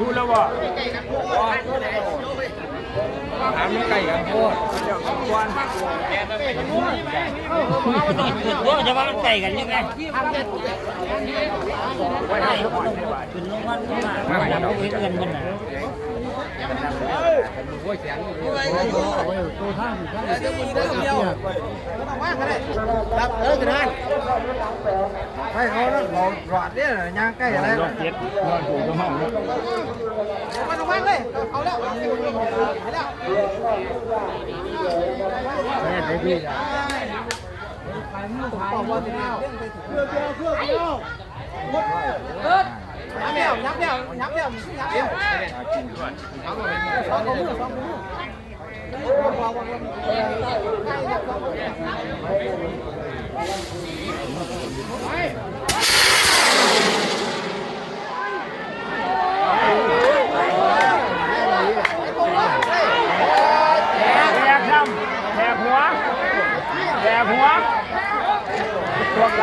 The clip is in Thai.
ดูแล้วบ่ถามไม่ไก่กันโคตรเดี๋ยวกวนว่าจะว่ามันไก่กันยังไงว่าได้ทุกคนขึ้นลงวันมาไม่เราเห็นเงินมันนะตัวท่าว่ากันเลยรับกันได้ให้เขาแล้วหลอดเนี่ยย่างใกล้อะไรหลอดเจ็ดหลอดถูกต้องห้องมันว่างเลยเอาแล้วเอาแล้วเนี่ยได้พี่จ้ะบอกว่าจะเอาเพื่อยับเดี่ยวยับเดี่ยวยับเดี่ยวยับเดี่ยวสองมือแหกหัวพวกไร